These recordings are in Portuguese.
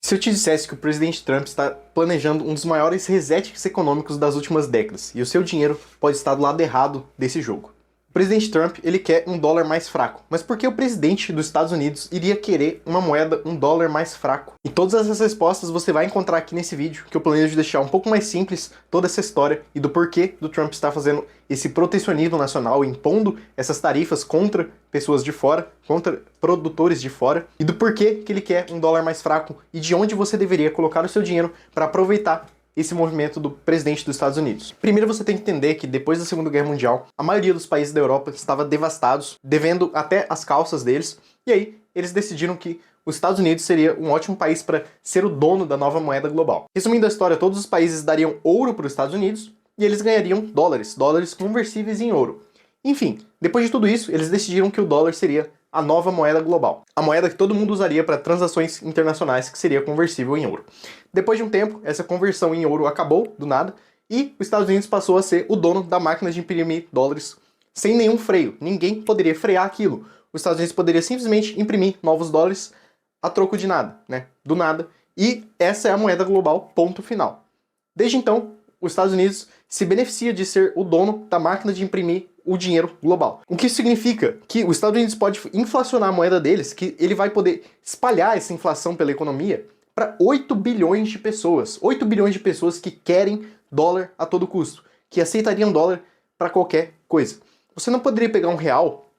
Se eu te dissesse que o presidente Trump está planejando um dos maiores resets econômicos das últimas décadas, e o seu dinheiro pode estar do lado errado desse jogo. O presidente Trump, ele quer um dólar mais fraco. Mas por que o presidente dos Estados Unidos iria querer uma moeda, um dólar mais fraco? E todas essas respostas você vai encontrar aqui nesse vídeo, que eu planejo deixar um pouco mais simples toda essa história e do porquê do Trump estar fazendo esse protecionismo nacional, impondo essas tarifas contra pessoas de fora, contra produtores de fora, e do porquê que ele quer um dólar mais fraco e de onde você deveria colocar o seu dinheiro para aproveitar esse movimento do presidente dos Estados Unidos. Primeiro você tem que entender que depois da Segunda Guerra Mundial, a maioria dos países da Europa estava devastados, devendo até as calças deles, e aí eles decidiram que os Estados Unidos seria um ótimo país para ser o dono da nova moeda global. Resumindo a história, todos os países dariam ouro para os Estados Unidos e eles ganhariam dólares conversíveis em ouro. Enfim, depois de tudo isso, eles decidiram que o dólar seria a nova moeda global. A moeda que todo mundo usaria para transações internacionais, que seria conversível em ouro. Depois de um tempo, essa conversão em ouro acabou, do nada, e os Estados Unidos passou a ser o dono da máquina de imprimir dólares sem nenhum freio. Ninguém poderia frear aquilo. Os Estados Unidos poderia simplesmente imprimir novos dólares a troco de nada, né? Do nada. E essa é a moeda global, ponto final. Desde então, os Estados Unidos se beneficia de ser o dono da máquina de imprimir o dinheiro global. O que isso significa? Que os Estados Unidos pode inflacionar a moeda deles, que ele vai poder espalhar essa inflação pela economia para 8 bilhões de pessoas. 8 bilhões de pessoas que querem dólar a todo custo, que aceitariam dólar para qualquer coisa. Você não poderia pegar um real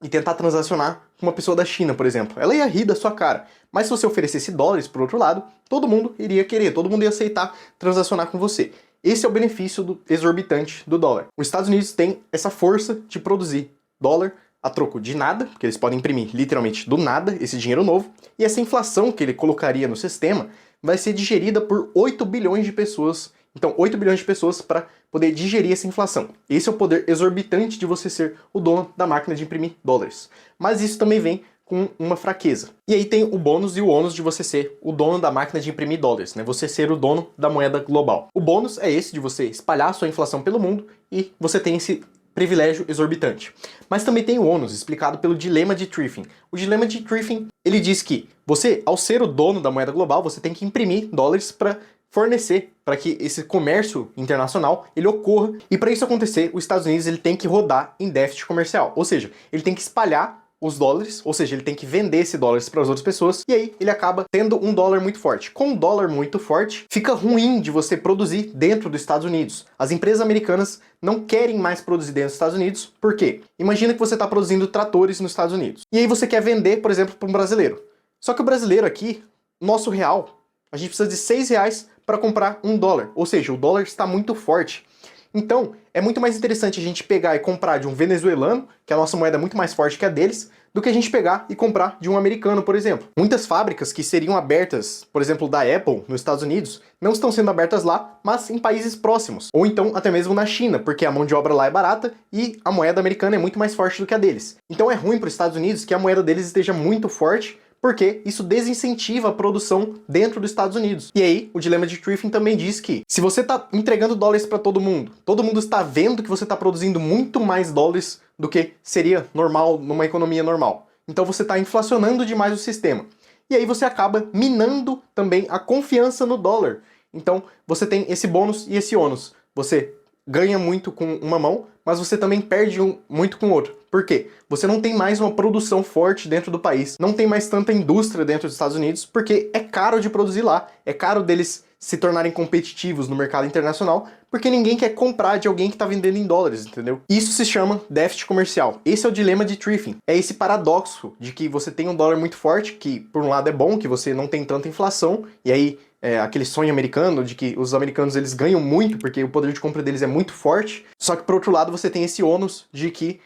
e tentar transacionar com uma pessoa da China, por exemplo. Ela ia rir da sua cara. Mas se você oferecesse dólares, por outro lado, todo mundo iria querer, todo mundo ia aceitar transacionar com você. Esse é o benefício exorbitante do dólar. Os Estados Unidos têm essa força de produzir dólar a troco de nada, porque eles podem imprimir literalmente do nada esse dinheiro novo, e essa inflação que ele colocaria no sistema vai ser digerida por 8 bilhões de pessoas. Então, 8 bilhões de pessoas para poder digerir essa inflação. Esse é o poder exorbitante de você ser o dono da máquina de imprimir dólares. Mas isso também vem com uma fraqueza. E aí tem o bônus e o ônus de você ser o dono da máquina de imprimir dólares, né? Você ser o dono da moeda global. O bônus é esse de você espalhar a sua inflação pelo mundo e você tem esse privilégio exorbitante. Mas também tem o ônus, explicado pelo dilema de Triffin. O dilema de Triffin, ele diz que você, ao ser o dono da moeda global, você tem que imprimir dólares para fornecer para que esse comércio internacional ele ocorra. E para isso acontecer, os Estados Unidos ele tem que rodar em déficit comercial. Ou seja, ele tem que espalhar os dólares, ou seja, ele tem que vender esse dólares para as outras pessoas, e aí ele acaba tendo um dólar muito forte. Com um dólar muito forte, fica ruim de você produzir dentro dos Estados Unidos. As empresas americanas não querem mais produzir dentro dos Estados Unidos, por quê? Imagina que você está produzindo tratores nos Estados Unidos, e aí você quer vender, por exemplo, para um brasileiro. Só que o brasileiro aqui, nosso real, a gente precisa de R$6 para comprar um dólar, ou seja, o dólar está muito forte. Então, é muito mais interessante a gente pegar e comprar de um venezuelano, que a nossa moeda é muito mais forte que a deles, do que a gente pegar e comprar de um americano, por exemplo. Muitas fábricas que seriam abertas, por exemplo, da Apple nos Estados Unidos, não estão sendo abertas lá, mas em países próximos. Ou então até mesmo na China, porque a mão de obra lá é barata e a moeda americana é muito mais forte do que a deles. Então é ruim para os Estados Unidos que a moeda deles esteja muito forte, porque isso desincentiva a produção dentro dos Estados Unidos. E aí, o dilema de Triffin também diz que se você está entregando dólares para todo mundo está vendo que você está produzindo muito mais dólares do que seria normal numa economia normal. Então você está inflacionando demais o sistema. E aí você acaba minando também a confiança no dólar. Então você tem esse bônus e esse ônus. Você ganha muito com uma mão, mas você também perde muito com o outro. Por quê? Você não tem mais uma produção forte dentro do país, não tem mais tanta indústria dentro dos Estados Unidos, porque é caro de produzir lá, é caro deles se tornarem competitivos no mercado internacional, porque ninguém quer comprar de alguém que está vendendo em dólares, entendeu? Isso se chama déficit comercial. Esse é o dilema de Triffin. É esse paradoxo de que você tem um dólar muito forte, que por um lado é bom, que você não tem tanta inflação, e aí aquele sonho americano de que os americanos eles ganham muito porque o poder de compra deles é muito forte, só que por outro lado você tem esse ônus de que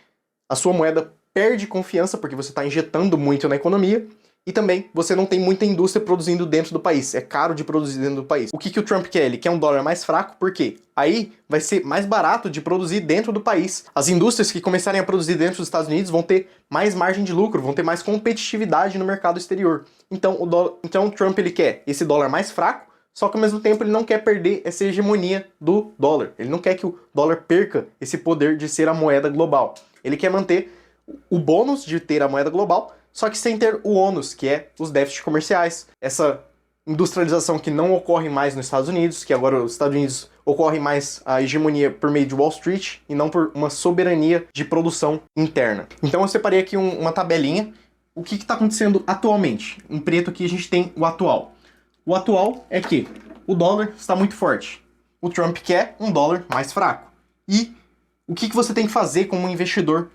a sua moeda perde confiança porque você está injetando muito na economia e também você não tem muita indústria produzindo dentro do país, é caro de produzir dentro do país. O que o Trump quer? Ele quer um dólar mais fraco, por quê? Aí vai ser mais barato de produzir dentro do país. As indústrias que começarem a produzir dentro dos Estados Unidos vão ter mais margem de lucro, vão ter mais competitividade no mercado exterior. Então o Trump ele quer esse dólar mais fraco, só que ao mesmo tempo ele não quer perder essa hegemonia do dólar. Ele não quer que o dólar perca esse poder de ser a moeda global. Ele quer manter o bônus de ter a moeda global, só que sem ter o ônus, que é os déficits comerciais, essa industrialização que não ocorre mais nos Estados Unidos, que agora os Estados Unidos ocorre mais a hegemonia por meio de Wall Street e não por uma soberania de produção interna. Então eu separei aqui uma tabelinha. O que está acontecendo atualmente? Em preto aqui a gente tem o atual. O atual é que o dólar está muito forte. O Trump quer um dólar mais fraco. E o que você tem que fazer como investidor,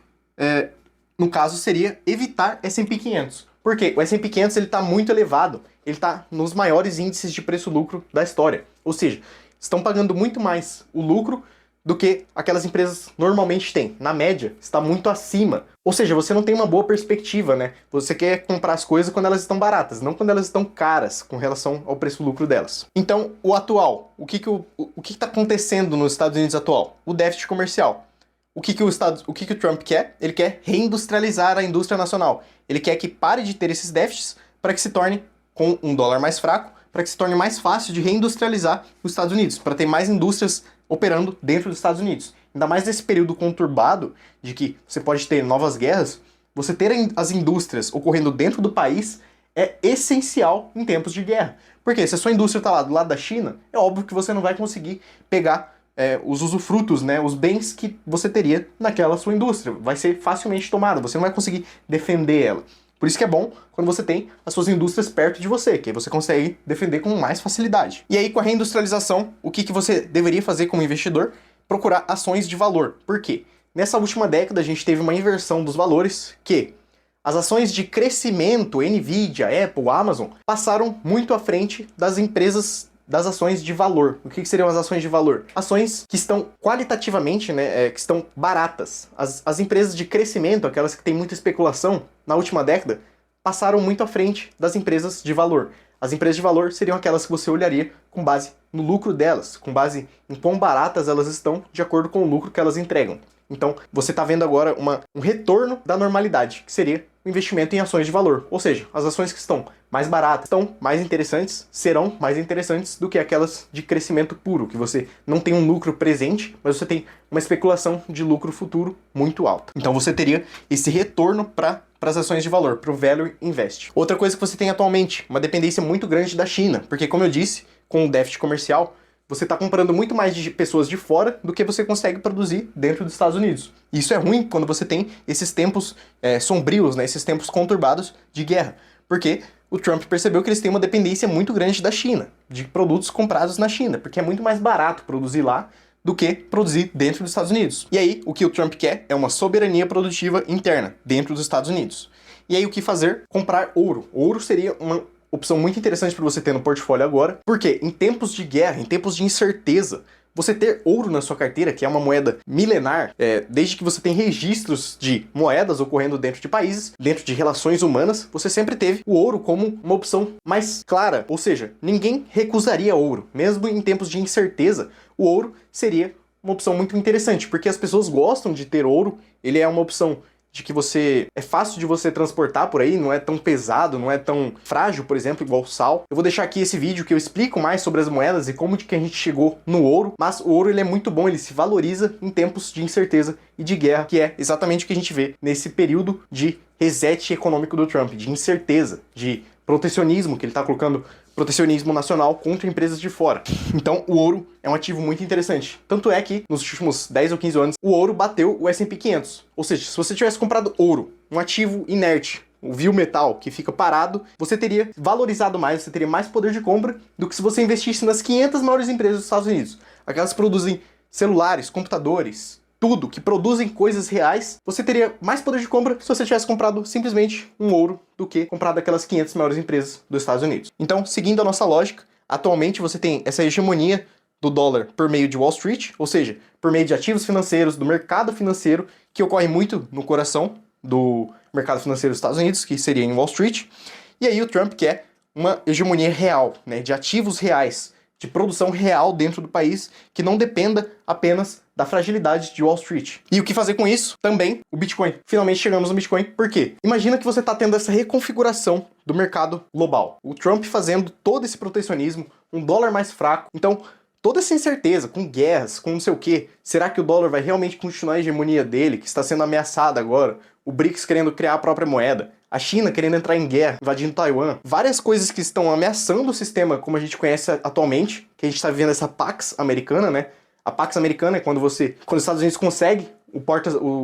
no caso, seria evitar S&P 500. Por quê? O S&P 500 está muito elevado. Ele está nos maiores índices de preço-lucro da história. Ou seja, estão pagando muito mais o lucro do que aquelas empresas normalmente têm. Na média, está muito acima. Ou seja, você não tem uma boa perspectiva, né? Você quer comprar as coisas quando elas estão baratas, não quando elas estão caras com relação ao preço-lucro delas. Então, o atual, o que está acontecendo nos Estados Unidos atual? O déficit comercial. O que o Trump quer? Ele quer reindustrializar a indústria nacional. Ele quer que pare de ter esses déficits para que se torne, com um dólar mais fraco, para que se torne mais fácil de reindustrializar os Estados Unidos, para ter mais indústrias operando dentro dos Estados Unidos. Ainda mais nesse período conturbado de que você pode ter novas guerras, você ter as indústrias ocorrendo dentro do país é essencial em tempos de guerra. Porque se a sua indústria está lá do lado da China, é óbvio que você não vai conseguir pegar os usufrutos, né, os bens que você teria naquela sua indústria. Vai ser facilmente tomado, você não vai conseguir defender ela. Por isso que é bom quando você tem as suas indústrias perto de você, que aí você consegue defender com mais facilidade. E aí, com a reindustrialização, o que você deveria fazer como investidor? Procurar ações de valor. Por quê? Nessa última década, a gente teve uma inversão dos valores que as ações de crescimento, Nvidia, Apple, Amazon, passaram muito à frente das empresas das ações de valor. O que seriam as ações de valor? Ações que estão qualitativamente, né, que estão baratas. As empresas de crescimento, aquelas que têm muita especulação, na última década, passaram muito à frente das empresas de valor. As empresas de valor seriam aquelas que você olharia com base no lucro delas, com base em quão baratas elas estão de acordo com o lucro que elas entregam. Então, você está vendo agora um retorno da normalidade, que seria o investimento em ações de valor. Ou seja, as ações que estão mais baratas, estão mais interessantes, serão mais interessantes do que aquelas de crescimento puro, que você não tem um lucro presente, mas você tem uma especulação de lucro futuro muito alta. Então você teria esse retorno para as ações de valor, para o Value Invest. Outra coisa que você tem atualmente, uma dependência muito grande da China, porque como eu disse, com o déficit comercial, você está comprando muito mais de pessoas de fora do que você consegue produzir dentro dos Estados Unidos. E isso é ruim quando você tem esses tempos sombrios, né, esses tempos conturbados de guerra. Porque o Trump percebeu que eles têm uma dependência muito grande da China, de produtos comprados na China, porque é muito mais barato produzir lá do que produzir dentro dos Estados Unidos. E aí, o que o Trump quer é uma soberania produtiva interna, dentro dos Estados Unidos. E aí, o que fazer? Comprar ouro. Ouro seria uma opção muito interessante para você ter no portfólio agora, porque em tempos de guerra, em tempos de incerteza, você ter ouro na sua carteira, que é uma moeda milenar, desde que você tem registros de moedas ocorrendo dentro de países, dentro de relações humanas, você sempre teve o ouro como uma opção mais clara. Ou seja, ninguém recusaria ouro. Mesmo em tempos de incerteza, o ouro seria uma opção muito interessante, porque as pessoas gostam de ter ouro, ele é uma opção de que é fácil de você transportar por aí, não é tão pesado, não é tão frágil, por exemplo, igual o sal. Eu vou deixar aqui esse vídeo que eu explico mais sobre as moedas e como que a gente chegou no ouro, mas o ouro ele é muito bom, ele se valoriza em tempos de incerteza e de guerra, que é exatamente o que a gente vê nesse período de reset econômico do Trump, de incerteza, de protecionismo, que ele está colocando protecionismo nacional contra empresas de fora. Então, o ouro é um ativo muito interessante. Tanto é que, nos últimos 10 ou 15 anos, o ouro bateu o S&P 500. Ou seja, se você tivesse comprado ouro, um ativo inerte, o vil metal, que fica parado, você teria valorizado mais, você teria mais poder de compra do que se você investisse nas 500 maiores empresas dos Estados Unidos. Aquelas que produzem celulares, computadores, tudo, que produzem coisas reais, você teria mais poder de compra se você tivesse comprado simplesmente um ouro do que comprado aquelas 500 maiores empresas dos Estados Unidos. Então, seguindo a nossa lógica, atualmente você tem essa hegemonia do dólar por meio de Wall Street, ou seja, por meio de ativos financeiros, do mercado financeiro, que ocorre muito no coração do mercado financeiro dos Estados Unidos, que seria em Wall Street. E aí o Trump quer uma hegemonia real, né, de ativos reais, de produção real dentro do país, que não dependa apenas da fragilidade de Wall Street. E o que fazer com isso? Também o Bitcoin. Finalmente chegamos no Bitcoin. Por quê? Imagina que você está tendo essa reconfiguração do mercado global. O Trump fazendo todo esse protecionismo, um dólar mais fraco. Então, toda essa incerteza, com guerras, com não sei o quê, será que o dólar vai realmente continuar a hegemonia dele, que está sendo ameaçada agora? O BRICS querendo criar a própria moeda. a China querendo entrar em guerra, invadindo Taiwan, várias coisas que estão ameaçando o sistema como a gente conhece atualmente, que a gente está vivendo essa Pax Americana, né? A Pax Americana é quando os Estados Unidos conseguem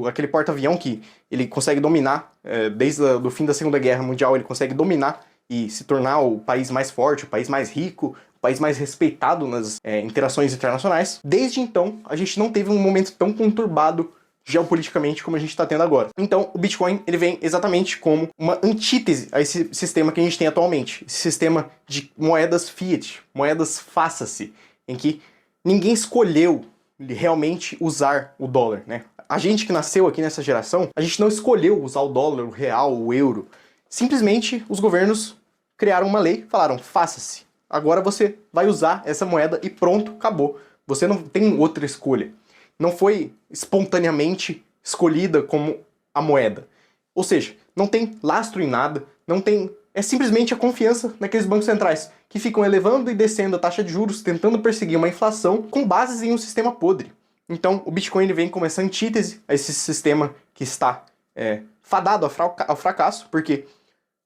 aquele porta-avião que ele consegue dominar, desde o fim da Segunda Guerra Mundial, ele consegue dominar e se tornar o país mais forte, o país mais rico, o país mais respeitado nas interações internacionais. Desde então, a gente não teve um momento tão conturbado geopoliticamente como a gente está tendo agora. Então, o Bitcoin ele vem exatamente como uma antítese a esse sistema que a gente tem atualmente, esse sistema de moedas fiat, moedas faça-se, em que ninguém escolheu realmente usar o dólar, né? A gente que nasceu aqui nessa geração, a gente não escolheu usar o dólar, o real, o euro. Simplesmente os governos criaram uma lei, falaram, faça-se. Agora você vai usar essa moeda e pronto, acabou. Você não tem outra escolha. Não foi espontaneamente escolhida como a moeda. Ou seja, não tem lastro em nada, não tem... É simplesmente a confiança naqueles bancos centrais que ficam elevando e descendo a taxa de juros, tentando perseguir uma inflação com bases em um sistema podre. Então, o Bitcoin ele vem como essa antítese a esse sistema que está fadado ao fracasso, porque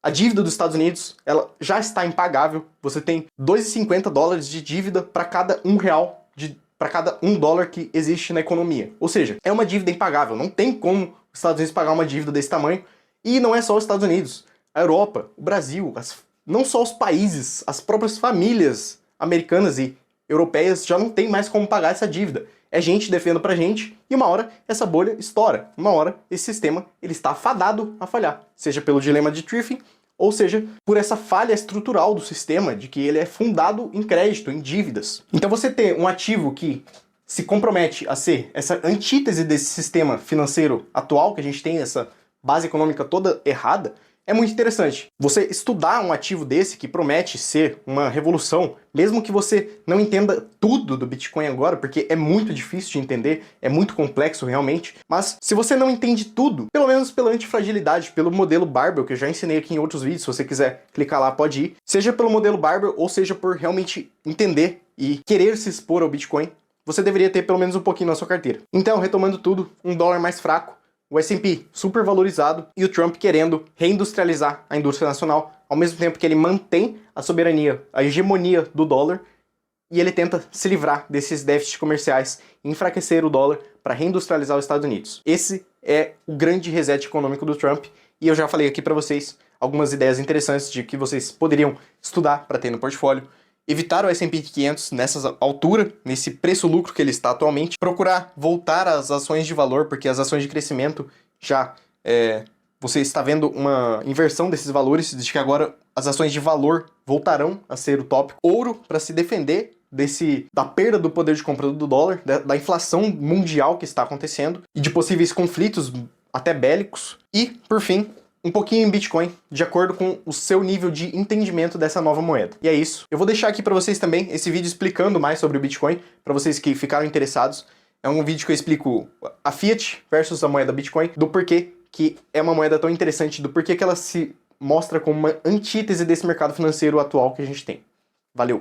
a dívida dos Estados Unidos ela já está impagável. Você tem 2,50 dólares de dívida para cada R$1 para cada $1 que existe na economia. Ou seja, é uma dívida impagável. Não tem como os Estados Unidos pagar uma dívida desse tamanho. E não é só os Estados Unidos. A Europa, o Brasil, não só os países, as próprias famílias americanas e europeias já não tem mais como pagar essa dívida. É gente defendendo pra gente e uma hora essa bolha estoura. Uma hora esse sistema ele está fadado a falhar. Seja pelo dilema de Triffin, ou seja, por essa falha estrutural do sistema, de que ele é fundado em crédito, em dívidas. Então você ter um ativo que se compromete a ser essa antítese desse sistema financeiro atual, que a gente tem essa base econômica toda errada, é muito interessante. Você estudar um ativo desse que promete ser uma revolução, mesmo que você não entenda tudo do Bitcoin agora, porque é muito difícil de entender, é muito complexo realmente, mas se você não entende tudo, pelo menos pela antifragilidade, pelo modelo Barbell, que eu já ensinei aqui em outros vídeos, se você quiser clicar lá, pode ir, seja pelo modelo Barbell ou seja por realmente entender e querer se expor ao Bitcoin, você deveria ter pelo menos um pouquinho na sua carteira. Então, retomando tudo, um dólar mais fraco, o S&P super valorizado e o Trump querendo reindustrializar a indústria nacional, ao mesmo tempo que ele mantém a soberania, a hegemonia do dólar, e ele tenta se livrar desses déficits comerciais e enfraquecer o dólar para reindustrializar os Estados Unidos. Esse é o grande reset econômico do Trump, e eu já falei aqui para vocês algumas ideias interessantes de que vocês poderiam estudar para ter no portfólio. Evitar o S&P 500 nessa altura, nesse preço-lucro que ele está atualmente, procurar voltar às ações de valor, porque as ações de crescimento já você está vendo uma inversão desses valores, de que agora as ações de valor voltarão a ser o tópico. Ouro para se defender da perda do poder de compra do dólar, da inflação mundial que está acontecendo e de possíveis conflitos até bélicos. E, por fim, um pouquinho em Bitcoin, de acordo com o seu nível de entendimento dessa nova moeda. E é isso. Eu vou deixar aqui para vocês também esse vídeo explicando mais sobre o Bitcoin, para vocês que ficaram interessados. É um vídeo que eu explico a Fiat versus a moeda Bitcoin, do porquê que é uma moeda tão interessante, do porquê que ela se mostra como uma antítese desse mercado financeiro atual que a gente tem. Valeu!